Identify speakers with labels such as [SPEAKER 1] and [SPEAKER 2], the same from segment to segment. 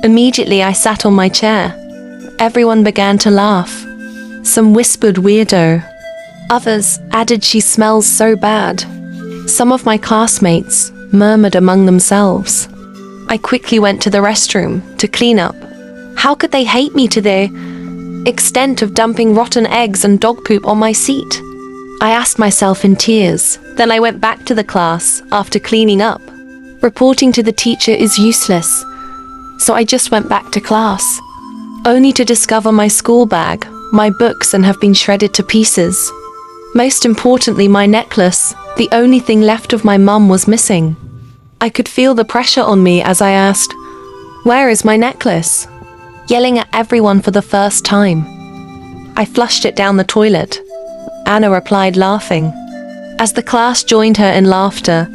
[SPEAKER 1] Immediately I sat on my chair. Everyone began to laugh. Some whispered weirdo. Others added she smells so bad. Some of my classmates murmured among themselves. I quickly went to the restroom to clean up. How could they hate me to the extent of dumping rotten eggs and dog poop on my seat? I asked myself in tears. Then I went back to the class after cleaning up. Reporting to the teacher is useless, so I just went back to class, only to discover my school bag, my books, and have been shredded to pieces. Most importantly, my necklace, the only thing left of my mum, was missing. I could feel the pressure on me as I asked, "Where is my necklace?" Yelling at everyone for the first time. I flushed it down the toilet. Anna replied, laughing. As the class joined her in laughter,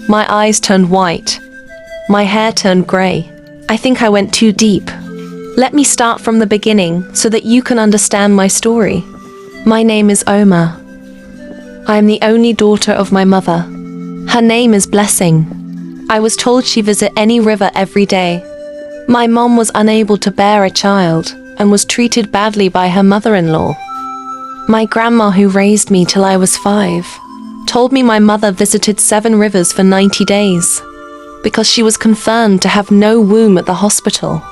[SPEAKER 1] my eyes turned white. My hair turned grey. I think I went too deep. Let me start from the beginning so that you can understand my story. My name is Oma. I am the only daughter of my mother. Her name is Blessing. I was told she visit any river every day. My mom was unable to bear a child and was treated badly by her mother-in-law. My grandma, who raised me till I was 5, told me my mother visited 7 rivers for 90 days because she was confirmed to have no womb at the hospital.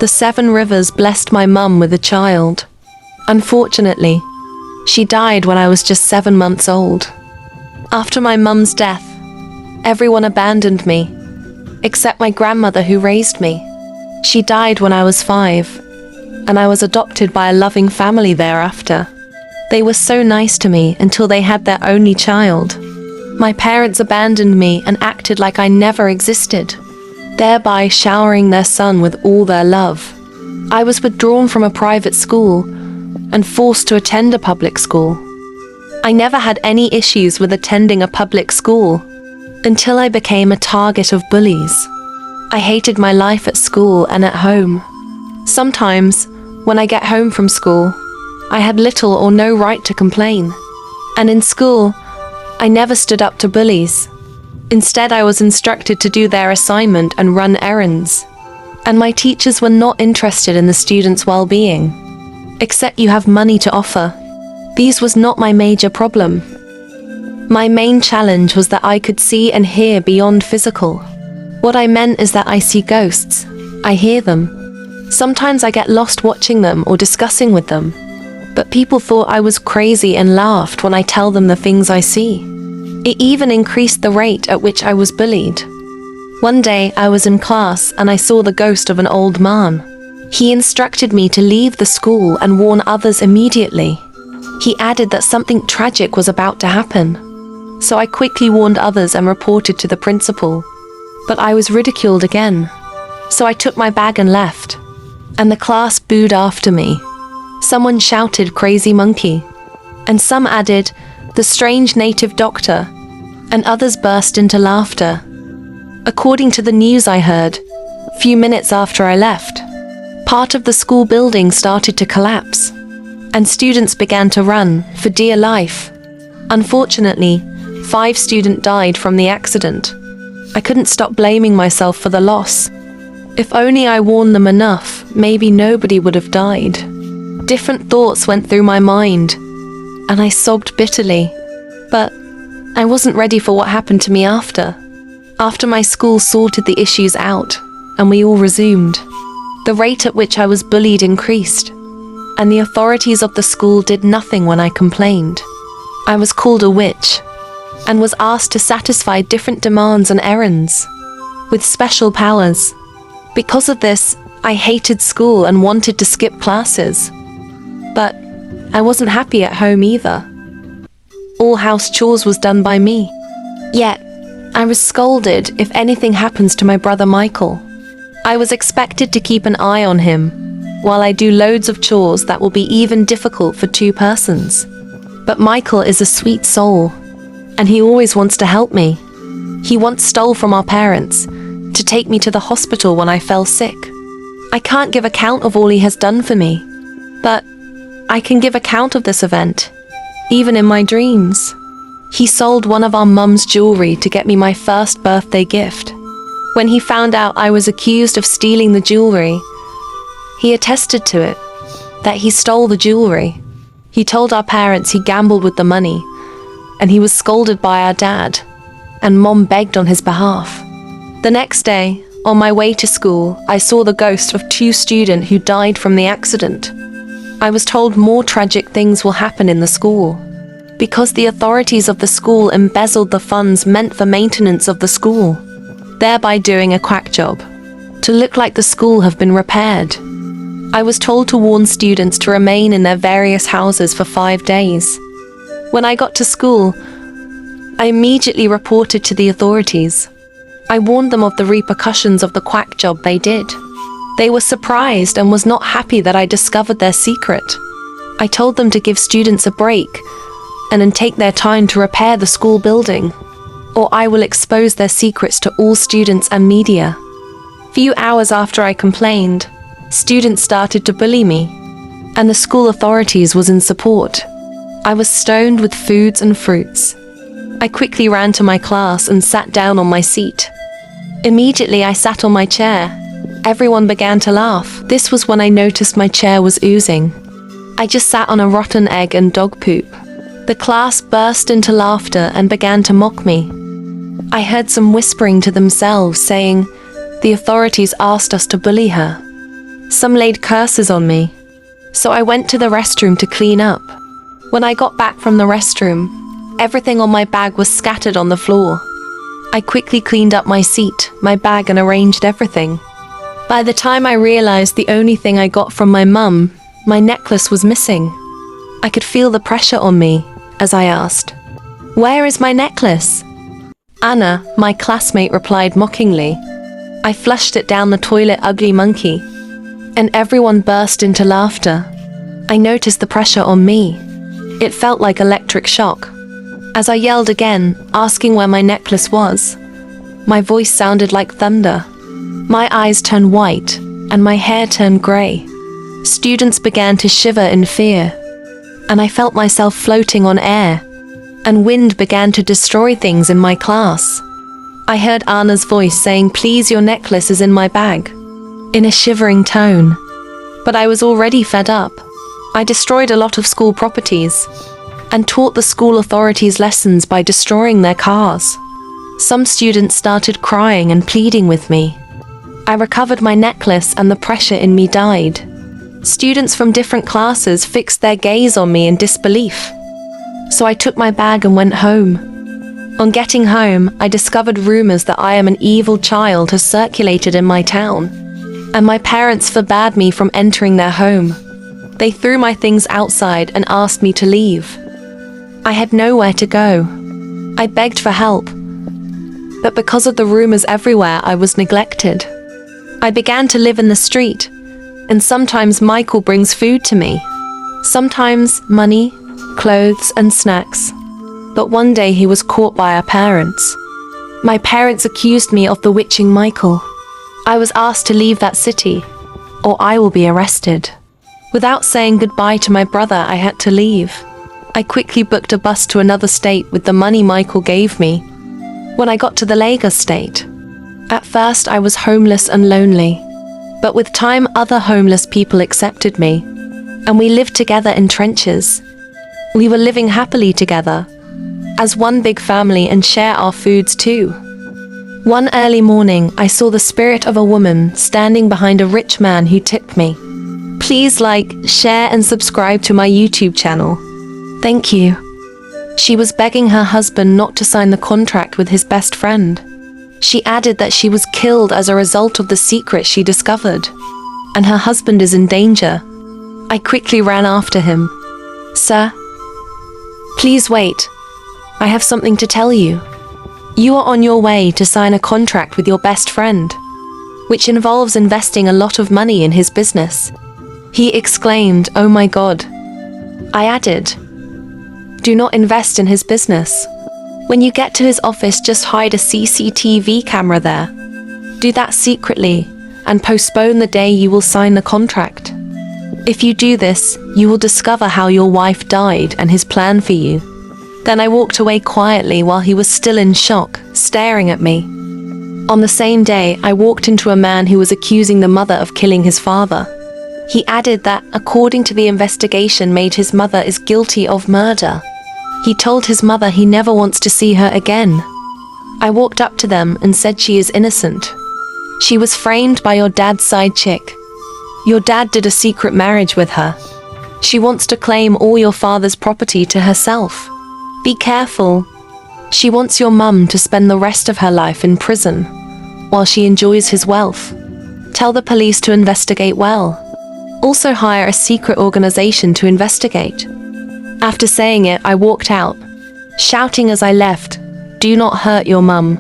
[SPEAKER 1] The 7 rivers blessed my mum with a child. Unfortunately, she died when I was just 7 months old. After my mum's death, everyone abandoned me, except my grandmother who raised me. She died when I was 5, and I was adopted by a loving family thereafter. They were so nice to me until they had their only child. My parents abandoned me and acted like I never existed, thereby showering their son with all their love. I was withdrawn from a private school and forced to attend a public school. I never had any issues with attending a public school until I became a target of bullies. I hated my life at school and at home. Sometimes, when I get home from school, I had little or no right to complain. And in school, I never stood up to bullies. Instead, I was instructed to do their assignment and run errands. And my teachers were not interested in the students' well-being. Except you have money to offer. These was not my major problem. My main challenge was that I could see and hear beyond physical. What I meant is that I see ghosts. I hear them. Sometimes I get lost watching them or discussing with them. But people thought I was crazy and laughed when I tell them the things I see. It even increased the rate at which I was bullied. One day I was in class and I saw the ghost of an old man. He instructed me to leave the school and warn others immediately. He added that something tragic was about to happen. So I quickly warned others and reported to the principal. But I was ridiculed again. So I took my bag and left. And the class booed after me. Someone shouted, "Crazy monkey," and some added, "The strange native doctor," and others burst into laughter. According to the news I heard, few minutes after I left, part of the school building started to collapse, and students began to run for dear life. Unfortunately, 5 students died from the accident. I couldn't stop blaming myself for the loss. If only I warned them enough, maybe nobody would have died. Different thoughts went through my mind, and I sobbed bitterly. But I wasn't ready for what happened to me after. After my school sorted the issues out, and we all resumed, the rate at which I was bullied increased, and the authorities of the school did nothing when I complained. I was called a witch, and was asked to satisfy different demands and errands, with special powers. Because of this, I hated school and wanted to skip classes. But I wasn't happy at home either. All house chores was done by me. Yet, I was scolded if anything happens to my brother Michael. I was expected to keep an eye on him, while I do loads of chores that will be even difficult for 2 persons. But Michael is a sweet soul, and he always wants to help me. He once stole from our parents to take me to the hospital when I fell sick. I can't give account of all he has done for me, but I can give account of this event, even in my dreams. He sold one of our mum's jewelry to get me my first birthday gift. When he found out I was accused of stealing the jewelry, he attested to it, that he stole the jewelry. He told our parents he gambled with the money, and he was scolded by our dad, and Mom begged on his behalf. The next day, on my way to school, I saw the ghost of 2 students who died from the accident. I was told more tragic things will happen in the school, because the authorities of the school embezzled the funds meant for maintenance of the school, thereby doing a quack job, to look like the school have been repaired. I was told to warn students to remain in their various houses for 5 days. When I got to school, I immediately reported to the authorities. I warned them of the repercussions of the quack job they did. They were surprised and was not happy that I discovered their secret. I told them to give students a break and then take their time to repair the school building, or I will expose their secrets to all students and media. Few hours after I complained, students started to bully me, and the school authorities was in support. I was stoned with foods and fruits. I quickly ran to my class and sat down on my seat. Immediately I sat on my chair. Everyone began to laugh. This was when I noticed my chair was oozing. I just sat on a rotten egg and dog poop. The class burst into laughter and began to mock me. I heard some whispering to themselves saying, "The authorities asked us to bully her." Some laid curses on me, so I went to the restroom to clean up. When I got back from the restroom, everything on my bag was scattered on the floor. I quickly cleaned up my seat, my bag, and arranged everything. By the time I realized the only thing I got from my mum, my necklace was missing. I could feel the pressure on me as I asked, "Where is my necklace?" Anna, my classmate, replied mockingly, "I flushed it down the toilet, ugly monkey." And everyone burst into laughter. I noticed the pressure on me. It felt like electric shock. As I yelled again, asking where my necklace was, my voice sounded like thunder. My eyes turned white, and my hair turned grey. Students began to shiver in fear, and I felt myself floating on air, and wind began to destroy things in my class. I heard Anna's voice saying, "Please, your necklace is in my bag," in a shivering tone. But I was already fed up. I destroyed a lot of school properties, and taught the school authorities lessons by destroying their cars. Some students started crying and pleading with me. I recovered my necklace and the pressure in me died. Students from different classes fixed their gaze on me in disbelief. So I took my bag and went home. On getting home, I discovered rumors that I am an evil child has circulated in my town, and my parents forbade me from entering their home. They threw my things outside and asked me to leave. I had nowhere to go. I begged for help, but because of the rumors everywhere, I was neglected. I began to live in the street, and sometimes Michael brings food to me. Sometimes money, clothes, and snacks. But one day he was caught by our parents. My parents accused me of bewitching Michael. I was asked to leave that city, or I will be arrested. Without saying goodbye to my brother, I had to leave. I quickly booked a bus to another state with the money Michael gave me. When I got to the Lagos state, at first I was homeless and lonely, but with time other homeless people accepted me, and we lived together in trenches. We were living happily together, as one big family, and share our foods too. One early morning, I saw the spirit of a woman standing behind a rich man who tipped me. "Please like, share and subscribe to my YouTube channel. Thank you." She was begging her husband not to sign the contract with his best friend. She added that she was killed as a result of the secret she discovered, and her husband is in danger. I quickly ran after him. "Sir, please wait. I have something to tell you. You are on your way to sign a contract with your best friend, which involves investing a lot of money in his business." He exclaimed, "Oh my God." I added, "Do not invest in his business. When you get to his office, just hide a CCTV camera there. Do that secretly and postpone the day you will sign the contract. If you do this, you will discover how your wife died and his plan for you." Then I walked away quietly while he was still in shock, staring at me. On the same day, I walked into a man who was accusing the mother of killing his father. He added that, according to the investigation made, his mother is guilty of murder. He told his mother he never wants to see her again. I walked up to them and said she is innocent. She was framed by your dad's side chick. Your dad did a secret marriage with her. She wants to claim all your father's property to herself. Be careful. She wants your mum to spend the rest of her life in prison, while she enjoys his wealth. Tell the police to investigate well. Also hire a secret organization to investigate. After saying it, I walked out, shouting as I left, "Do not hurt your mum.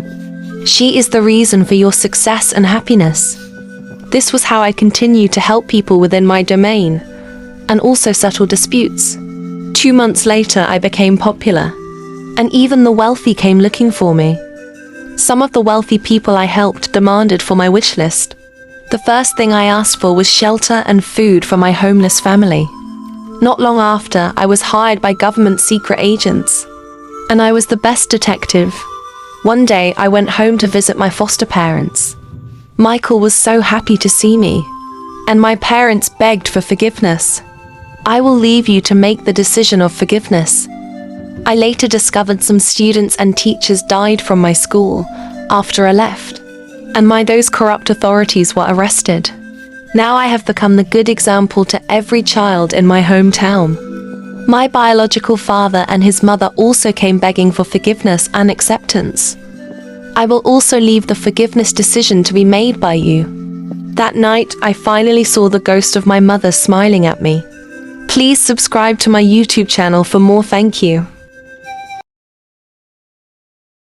[SPEAKER 1] She is the reason for your success and happiness." This was how I continued to help people within my domain, and also settle disputes. 2 months later, I became popular, and even the wealthy came looking for me. Some of the wealthy people I helped demanded for my wish list. The first thing I asked for was shelter and food for my homeless family. Not long after, I was hired by government secret agents, and I was the best detective. One day, I went home to visit my foster parents. Michael was so happy to see me, and my parents begged for forgiveness. I will leave you to make the decision of forgiveness. I later discovered some students and teachers died from my school after I left, and those corrupt authorities were arrested. Now I have become the good example to every child in my hometown. My biological father and his mother also came begging for forgiveness and acceptance. I will also leave the forgiveness decision to be made by you. That night, I finally saw the ghost of my mother smiling at me. Please subscribe to my YouTube channel for more. Thank you.